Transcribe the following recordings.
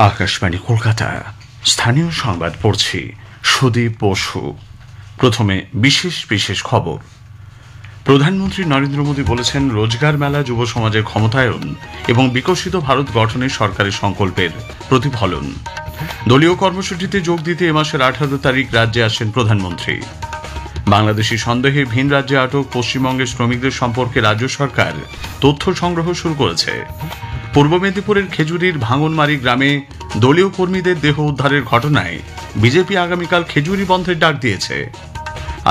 আকাশবাণী কলকাতা স্থানীয় সংবাদ পড়ছি সুদীপ বসু। প্রথমে বিশেষ বিশেষ খবর। প্রধানমন্ত্রী নরেন্দ্র মোদী বলেছেন, রোজগার মেলা যুব সমাজের ক্ষমতায়ন এবং বিকশিত ভারত গঠনে সরকারের সংকল্পের প্রতিফলন। দলীয় কর্মসূচিতে যোগ দিতে এ মাসের 18 তারিখ রাজ্যে আসেন প্রধানমন্ত্রী। বাংলাদেশি সন্দেহে ভিন রাজ্যে আটক পশ্চিমবঙ্গের শ্রমিকদের সম্পর্কে রাজ্য সরকার তথ্য সংগ্রহ শুরু করেছে। পূর্ব মেদিনীপুরের খেজুরির ভাঙনমারি গ্রামে দলীয় কর্মীদের দেহ উদ্ধারের ঘটনায় বিজেপি আগামীকাল খেজুরি বন্ধের ডাক দিয়েছে।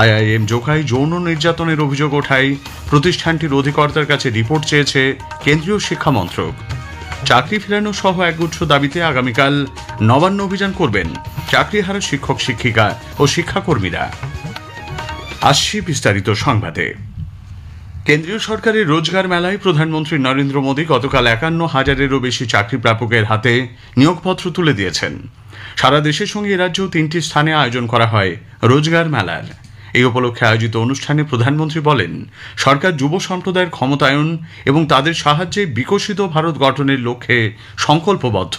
আইআইএম জোকাই যৌন নির্যাতনের অভিযোগ ওঠায় প্রতিষ্ঠানটির অধিকর্তার কাছে রিপোর্ট চেয়েছে কেন্দ্রীয় শিক্ষা মন্ত্রক। চাকরি ফেরানো সহ একগুচ্ছ দাবিতে আগামীকাল নবান্ন অভিযান করবেন চাকরিহারা শিক্ষক শিক্ষিকা ও শিক্ষাকর্মীরা। আসছি বিস্তারিত সংবাদে। কেন্দ্রীয় সরকারের রোজগার মেলায় প্রধানমন্ত্রী নরেন্দ্র মোদী গতকাল 51,000-এরও বেশি চাকরি প্রাপকের হাতে নিয়োগপত্র তুলে দিয়েছেন। সারা দেশের সঙ্গে এ রাজ্যেও 3টি স্থানে আয়োজন করা হয় রোজগার মেলার। এই উপলক্ষে আয়োজিত অনুষ্ঠানে প্রধানমন্ত্রী বলেন, সরকার যুব সম্প্রদায়ের ক্ষমতায়ন এবং তাদের সাহায্যে বিকশিত ভারত গঠনের লক্ষ্যে সংকল্পবদ্ধ।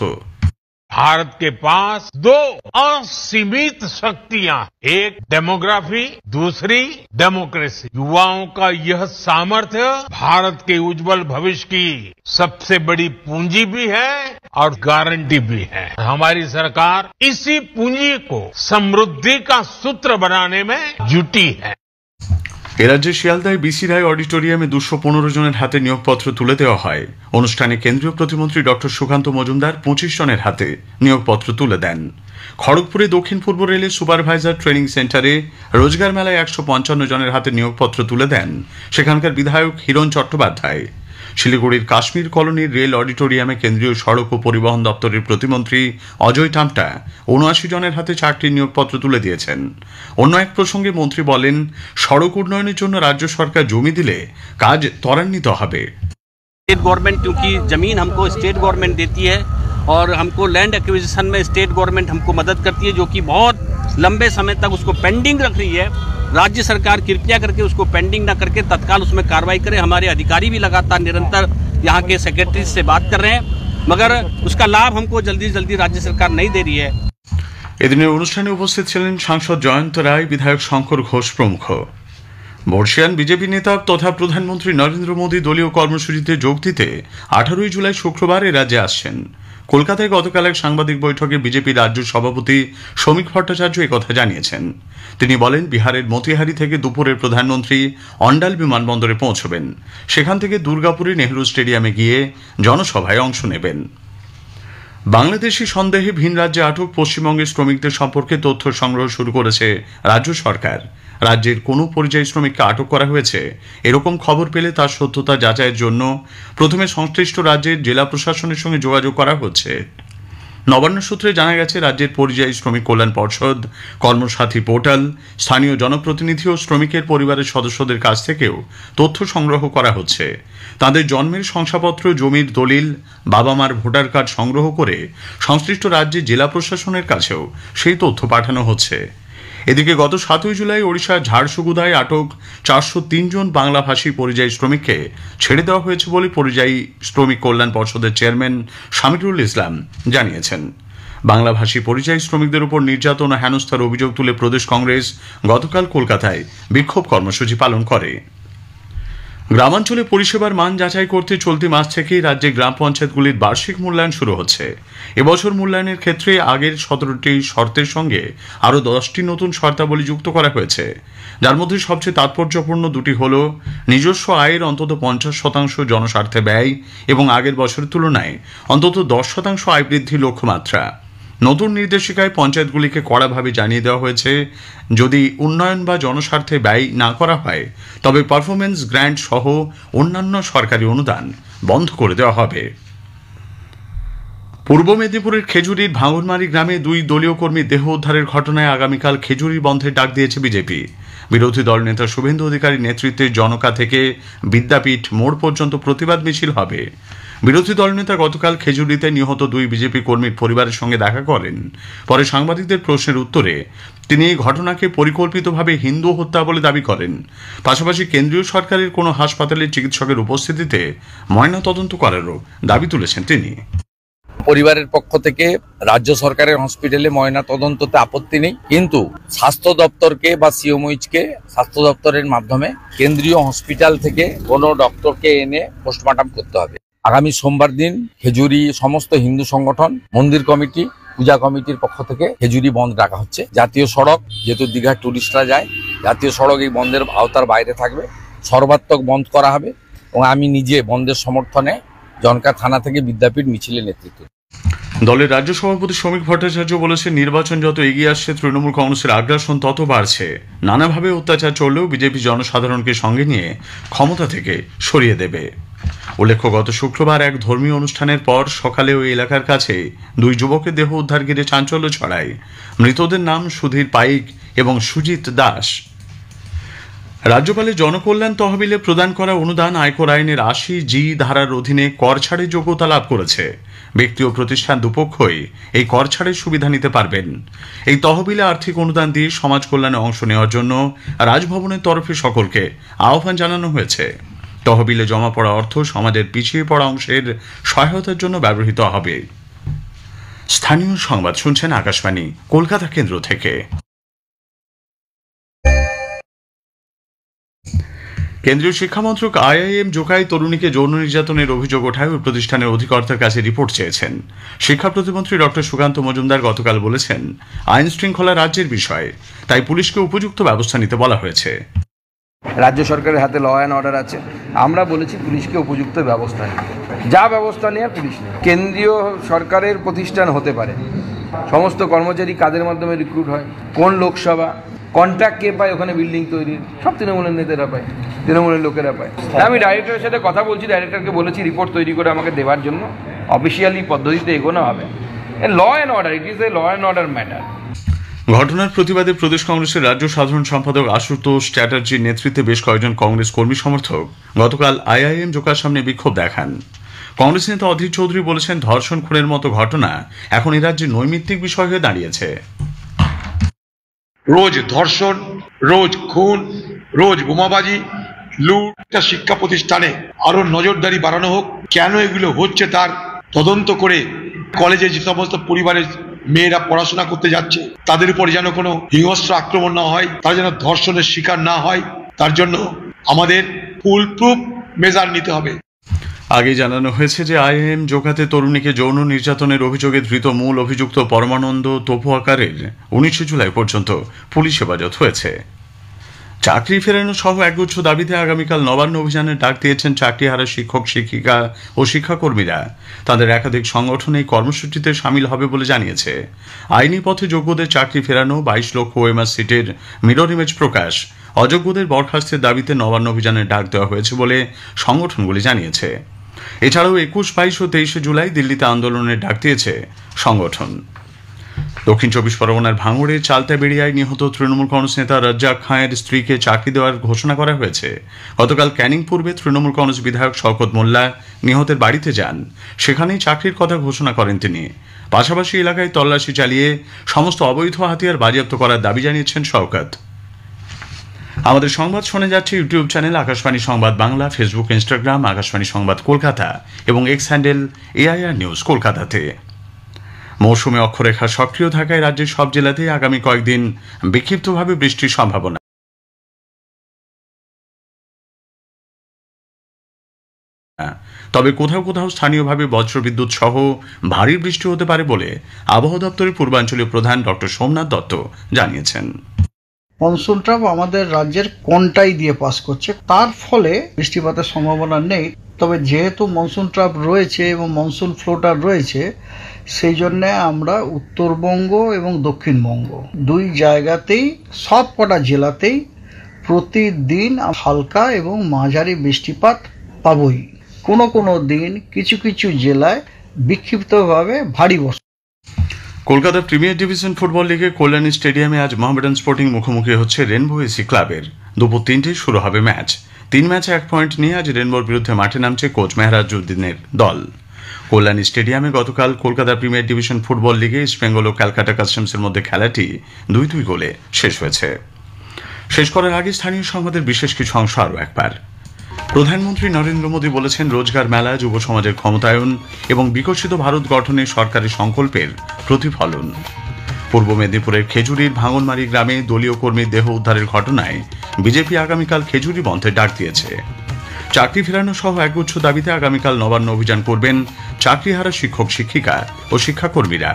भारत के पास दो असीमित शक्तियां, एक डेमोग्राफी, दूसरी डेमोक्रेसी। युवाओं का यह सामर्थ्य भारत के उज्जवल भविष्य की सबसे बड़ी पूंजी भी है और गारंटी भी है। हमारी सरकार इसी पूंजी को समृद्धि का सूत्र बनाने में जुटी है। এ রাজ্যে শিয়ালদায় বিসি রায় অডিটোরিয়ামে 215 জনের হাতে নিয়োগপত্র তুলে দেওয়া হয়। অনুষ্ঠানে কেন্দ্রীয় প্রতিমন্ত্রী ডক্টর সুকান্ত মজুমদার 25 জনের হাতে নিয়োগপত্র তুলে দেন। খড়গপুরে দক্ষিণ পূর্ব রেলের সুপারভাইজার ট্রেনিং সেন্টারে রোজগার মেলায় 155 জনের হাতে নিয়োগপত্র তুলে দেন সেখানকার বিধায়ক হিরণ চট্টোপাধ্যায়। শিলিগুড়ির কাশ্মীর কলোনির রেল অডিটোরিয়ামে কেন্দ্রীয় সড়ক ও পরিবহন দপ্তরের প্রতিমন্ত্রী অজয় টামটা 79 জনের হাতে 4টি নিয়োগপত্র তুলে দিয়েছেন। অন্য এক প্রসঙ্গে মন্ত্রী বলেন, সড়ক উন্নয়নের জন্য রাজ্য সরকার জমি দিলে কাজ ত্বরান্বিত হবে। स्टेट गवर्नमेंट क्योंकि जमीन हमको स्टेट गवर्नमेंट देती है और हमको लैंड एक्विजिशन में स्टेट गवर्नमेंट हमको मदद करती है, जो कि बहुत लंबे समय तक उसको पेंडिंग रख रही है। राज्य सरकार कृपया करके उसको पेंडिंग न करके तत्काल उसमें कार्रवाई करे। हमारे अधिकारी भी लगातार निरंतर यहाँ के सेक्रेटरी से बात कर रहे हैं, मगर उसका लाभ हमको जल्दी जल्दी राज्य सरकार नहीं दे रही है। এদিনের অনুষ্ঠানে উপস্থিত ছিলেন সাংসদ জয়ন্ত রায়, বিধায়ক শঙ্কর ঘোষ প্রমুখ। বর্ষিয়ান বিজেপি নেতা তথা প্রধানমন্ত্রী নরেন্দ্র মোদী দলীয় কর্মসূচিতে যোগ দিতে 18 জুলাই শুক্রবার এ রাজ্যে আসছেন। কলকাতায় গতকাল এক সাংবাদিক বৈঠকে বিজেপি রাজ্য সভাপতি শ্রমিক ভট্টাচার্য একথা জানিয়েছেন। তিনি বলেন, বিহারের মতিহারি থেকে দুপুরে প্রধানমন্ত্রী অন্ডাল বিমানবন্দরে পৌঁছবেন। সেখান থেকে দুর্গাপুরে নেহরু স্টেডিয়ামে গিয়ে জনসভায় অংশ নেবেন। বাংলাদেশি সন্দেহে ভিন রাজ্যে আটক পশ্চিমবঙ্গের শ্রমিকদের সম্পর্কে তথ্য সংগ্রহ শুরু করেছে রাজ্য সরকার। রাজ্যের কোনো পরিযায়ী শ্রমিককে আটক করা হয়েছে এরকম খবর পেলে তার সত্যতা যাচাইয়ের জন্য প্রথমে সংশ্লিষ্ট রাজ্যের জেলা প্রশাসনের সঙ্গে যোগাযোগ করা হচ্ছে। নবান্ন সূত্রে জানা গেছে, রাজ্যের পরিযায়ী শ্রমিক কল্যাণ পর্ষদ, কর্মসাথী পোর্টাল, স্থানীয় জনপ্রতিনিধি ও শ্রমিকের পরিবারের সদস্যদের কাছ থেকেও তথ্য সংগ্রহ করা হচ্ছে। তাদের জন্মের শংসাপত্র, জমির দলিল, বাবা মার ভোটার কার্ড সংগ্রহ করে সংশ্লিষ্ট রাজ্যের জেলা প্রশাসনের কাছেও সেই তথ্য পাঠানো হচ্ছে। এদিকে গত 7 জুলাই ওড়িশার ঝাড়সুগুদায় আটক 403 জন বাংলাভাষী পরিযায়ী শ্রমিককে ছেড়ে দেওয়া হয়েছে বলে পরিযায়ী শ্রমিক কল্যাণ পর্ষদের চেয়ারম্যান শামিরুল ইসলাম জানিয়েছেন। বাংলাভাষী পরিযায়ী শ্রমিকদের উপর নির্যাতন ও হেনস্থার অভিযোগ তুলে প্রদেশ কংগ্রেস গতকাল কলকাতায় বিক্ষোভ কর্মসূচি পালন করে। গ্রামাঞ্চলে পরিষেবার মান যাচাই করতে চলতি মাস থেকেই রাজ্যে গ্রাম পঞ্চায়েতগুলির বার্ষিক মূল্যায়ন শুরু হচ্ছে। এবছর মূল্যায়নের ক্ষেত্রে আগের 17টি শর্তের সঙ্গে আরও 10টি নতুন শর্তাবলী যুক্ত করা হয়েছে, যার মধ্যে সবচেয়ে তাৎপর্যপূর্ণ দুটি হল নিজস্ব আয়ের অন্তত 50% জনস্বার্থে ব্যয় এবং আগের বছরের তুলনায় অন্তত 10% আয় বৃদ্ধির লক্ষ্যমাত্রা। নতুন নির্দেশিকায় পঞ্চায়েতগুলিকে কড়াভাবে জানিয়ে দেওয়া হয়েছে, যদি উন্নয়ন বা জনস্বার্থে ব্যয় না করা হয় তবে পারফরমেন্স গ্র্যান্ট সহ অন্যান্য সরকারি অনুদান বন্ধ করে দেওয়া হবে। পূর্ব মেদিনীপুরের খেজুরির ভাঙনমারি গ্রামে 2 দলীয় কর্মী দেহ উদ্ধারের ঘটনায় আগামীকাল খেজুরি বন্ধের ডাক দিয়েছে বিজেপি। বিরোধী দল নেতা শুভেন্দু অধিকারীর নেতৃত্বে জনকা থেকে বিদ্যাপীঠ মোড় পর্যন্ত প্রতিবাদ মিছিল হবে। বিরোধী দলনেতা গতকাল খেজুরিতে নিহত 2 বিজেপি কর্মীর পরিবারের সঙ্গে দেখা করেন। পরে সাংবাদিকদের প্রশ্নের উত্তরে তিনি এই ঘটনাকে পরিকল্পিতভাবে হিন্দু হত্যা বলে দাবি করেন। পাশাপাশি কেন্দ্রীয় সরকারের কোনো হাসপাতালের চিকিৎসকের উপস্থিতিতে ময়নাতদন্ত করারও দাবি তুলেছেন তিনি। পরিবারের পক্ষ থেকে রাজ্য সরকারের হসপিটালে ময়না তদন্ততে আপত্তি নেই, কিন্তু স্বাস্থ্য দপ্তরকে বা সিওমইচকে স্বাস্থ্য দপ্তরের মাধ্যমে কেন্দ্রীয় হসপিটাল থেকে কোনো ডক্টরকে এনে পোস্টমর্টম করতে হবে। আগামী সোমবার দিন খেজুরি সমস্ত হিন্দু সংগঠন, মন্দির কমিটি, পূজা কমিটির পক্ষ থেকে খেজুরি বন্ধ রাখা হচ্ছে। জাতীয় সড়ক, যেহেতু দীঘার টুরিস্টরা যায়, জাতীয় সড়ক এই বন্ধের আওতার বাইরে থাকবে, সর্বাত্মক বন্ধ করা হবে। এবং আমি নিজে বন্ধের সমর্থনে জনকা থানা থেকে বিদ্যাপীঠ মিছিলের নেতৃত্ব। দলের রাজ্য সভাপতি শ্রমিক ভট্টাচার্য বলেছেন, নির্বাচন যত এগিয়ে আসছে তৃণমূল কংগ্রেসের আগ্রাসন তত বাড়ছে। নানাভাবে অত্যাচার চললেও বিজেপি জনসাধারণকে সঙ্গে নিয়ে ক্ষমতা থেকে সরিয়ে দেবে। উল্লেখ্য, গত শুক্রবার এক ধর্মীয় অনুষ্ঠানের পর সকালে ওই এলাকার কাছে দুই যুবকের দেহ উদ্ধার ঘিরে চাঞ্চল্য ছড়ায়। মৃতদের নাম সুধীর পাইক এবং সুজিত দাস। রাজ্যপালের জনকল্যাণ তহবিলে প্রদান করা অনুদান আয়কর আইনের 80G ধারার অধীনে কর ছাড়ের যোগ্যতা লাভ করেছে। ব্যক্তি ও প্রতিষ্ঠান দুপক্ষই এই কর ছাড়ের সুবিধা নিতে পারবেন। এই তহবিলে আর্থিক অনুদান দিয়ে সমাজ কল্যাণে অংশ নেওয়ার জন্য রাজভবনের তরফে সকলকে আহ্বান জানানো হয়েছে। তহবিলে জমা পড়া অর্থ সমাজের পিছিয়ে পড়া অংশের সহায়তার জন্য ব্যবহৃত হবে। স্থানীয় সংবাদ শুনছেন আকাশবাণী কলকাতা কেন্দ্র থেকে। কেন্দ্রীয় শিক্ষামন্ত্রক আইআইএম জোকাই তরুণীকে যৌন নির্যাতনের অভিযোগ ওঠায় ওই প্রতিষ্ঠানের অধিকর্তার কাছে রিপোর্ট চেয়েছেন। শিক্ষা প্রতিমন্ত্রী ডক্টর সুকান্ত মজুমদার গতকাল বলেছেন, আইন শৃঙ্খলা রাজ্যের বিষয়, তাই পুলিশকে উপযুক্ত ব্যবস্থা নিতে বলা হয়েছে। রাজ্য সরকারের হাতে ল অ্যান্ড অর্ডার আছে, আমরা বলেছি পুলিশকে উপযুক্ত ব্যবস্থা নিতে। যা ব্যবস্থা নেওয়ার পুলিশ নেই। কেন্দ্রীয় সরকারের প্রতিষ্ঠান হতে পারে, সমস্ত কর্মচারী কাদের মাধ্যমে রিক্রুট হয়, কোন লোকসভা, কন্ট্রাক্ট কে পায় ওখানে বিল্ডিং তৈরির, সব তৃণমূলের নেতারা পায়, তৃণমূলের লোকেরা পায়। আমি ডাইরেক্টরের সাথে কথা বলছি, ডাইরেক্টরকে বলেছি রিপোর্ট তৈরি করে আমাকে দেওয়ার জন্য, অফিসিয়ালি পদ্ধতিতে এগোনো হবে। Law and order, it is a law and order matter. ঘটনার প্রতিবাদে প্রদেশ কংগ্রেসের রাজ্য সাধারণ সম্পাদক আশুতোষ চ্যাটার্জির নেতৃত্বে বেশ কয়েকজন কংগ্রেস কর্মী সমর্থক গতকাল আইআইএম জোকার সামনে বিক্ষোভ দেখান। কংগ্রেস নেতা অধীর চৌধুরী বলেছেন, ধর্ষণ খুনের মতো ঘটনা এখন এই রাজ্যে নৈমিত্তিক বিষয় হয়ে দাঁড়িয়েছে। রোজ ধর্ষণ, রোজ খুন, রোজ বোমাবাজি, লুট। শিক্ষা প্রতিষ্ঠানে আরো নজরদারি বাড়ানো হোক। কেন এগুলো হচ্ছে তার তদন্ত করে কলেজে যে সমস্ত পরিবারের মেয়েরা পড়াশোনা করতে যাচ্ছে তাদের উপর যেন কোনো হিংস্র আক্রমণ না হয়, তারা যেন ধর্ষণের শিকার না হয়, তার জন্য আমাদের ফুল প্রুফ মেজার নিতে হবে। আগে জানানো হয়েছে যে আইএম জোকাতে তরুণীকে যৌন নির্যাতনের অভিযোগে ধৃত মূল অভিযুক্ত পরমানন্দ তপুয়াকারের 19 জুলাই পর্যন্ত পুলিশ হেফাজত হয়েছে। চাকরি ফেরানো সহ একগুচ্ছ দাবিতে আগামীকাল নবান্ন অভিযানের ডাক দিয়েছেন চাকরিহারা শিক্ষক, শিক্ষিকা ও শিক্ষাকর্মীরা। তাদের একাধিক সংগঠন এই কর্মসূচিতে সামিল হবে বলে জানিয়েছে। আইনি পথে যোগ্যদের চাকরি ফেরানো, 22 লক্ষ ওএমআর সিটের মিরর ইমেজ প্রকাশ, অযোগ্যদের বরখাস্তের দাবিতে নবান্ন অভিযানের ডাক দেওয়া হয়েছে বলে সংগঠনগুলি জানিয়েছে। এছাড়াও 21, 22 ও 23 জুলাই দিল্লিতে আন্দোলনের ডাক দিয়েছে সংগঠন। দক্ষিণ 24 পরগনার ভাঙড়ে চালতাবেড়িয়ায় নিহত তৃণমূল কংগ্রেস নেতা রাজ্জাক খাঁয়ের স্ত্রীকে চাকরি দেওয়ার ঘোষণা করা হয়েছে। গতকাল ক্যানিং পূর্বে তৃণমূল কংগ্রেস বিধায়ক শওকত মোল্লা নিহতের বাড়িতে যান, সেখানেই চাকরির কথা ঘোষণা করেন তিনি। পাশাপাশি এলাকায় তল্লাশি চালিয়ে সমস্ত অবৈধ হাতিয়ার বাজেয়াপ্ত করার দাবি জানিয়েছেন শওকত। আমাদের সংবাদ শোনা যাচ্ছে ইউটিউব চ্যানেল আকাশবাণী সংবাদ বাংলা, ফেসবুক, ইনস্টাগ্রাম আকাশবাণী সংবাদ কলকাতা এবং এক্স হ্যান্ডেল AIR নিউজ কলকাতাতে। মৌসুমে অক্ষরেখা সক্রিয় থাকায় রাজ্যের সব জেলাতেই আগামী কয়েকদিন বিক্ষিপ্তভাবে বৃষ্টির সম্ভাবনা। তবে কোথাও কোথাও স্থানীয়ভাবে বজ্রবিদ্যুৎ সহ ভারী বৃষ্টি হতে পারে বলে আবহাওয়া দপ্তরের পূর্বাঞ্চলীয় প্রধান ডক্টর সোমনাথ দত্ত জানিয়েছেন। মনসুন ট্রাপ আমাদের রাজ্যের কোনটাই দিয়ে পাস করছে, তার ফলে বৃষ্টিপাতের সম্ভাবনা নেই। তবে যেহেতু মনসুন ট্রাপ রয়েছে এবং মনসুন ফ্লোটার রয়েছে, সেই জন্য আমরা উত্তরবঙ্গ এবং দক্ষিণবঙ্গ দুই জায়গাতেই সব কটা জেলাতেই প্রতিদিন হালকা এবং মাঝারি বৃষ্টিপাত পাবই। কোনো কোনো দিন কিছু কিছু জেলায় বিক্ষিপ্তভাবে ভারী বর্ষা। কলকাতা প্রিমিয়ার ডিভিশন ফুটবল লিগে কল্যাণী স্টেডিয়ামে আজ মোহামেডান স্পোর্টিং মুখোমুখি হচ্ছে রেনবো এসি ক্লাবের। দুপুর 3টায় শুরু হবে ম্যাচ। 3 ম্যাচে 1 পয়েন্ট নিয়ে আজ রেনবোর বিরুদ্ধে মাঠে নামছে কোচ মেহরাজউদ্দিনের দল। কল্যাণী স্টেডিয়ামে গতকাল কলকাতা প্রিমিয়ার ডিভিশন ফুটবল লিগে ইস্ট বেঙ্গল ও ক্যালকাটা কাস্টমসের মধ্যে খেলাটি 2-2 গোলে শেষ হয়েছে। শেষ করার আগে স্থানীয় সংবাদের বিশেষ কিছু অংশ আরও একবার। প্রধানমন্ত্রী নরেন্দ্র মোদী বলেছেন, রোজগার মেলা যুব সমাজের ক্ষমতায়ন এবং বিকশিত ভারত গঠনে সরকারের সংকল্পের প্রতিফলন। পূর্ব মেদিনীপুরের খেজুরির ভাঙনমারি গ্রামে দলীয় কর্মীর দেহ উদ্ধারের ঘটনায় বিজেপি আগামীকাল খেজুরি বন্ধের ডাক দিয়েছে। চাকরি ফেরানো সহ একগুচ্ছ দাবিতে আগামীকাল নবান্ন অভিযান করবেন চাকরিহারা শিক্ষক শিক্ষিকা ও শিক্ষাকর্মীরা।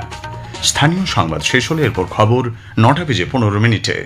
স্থানীয় সংবাদ শেষ হলে এরপর খবর 9:15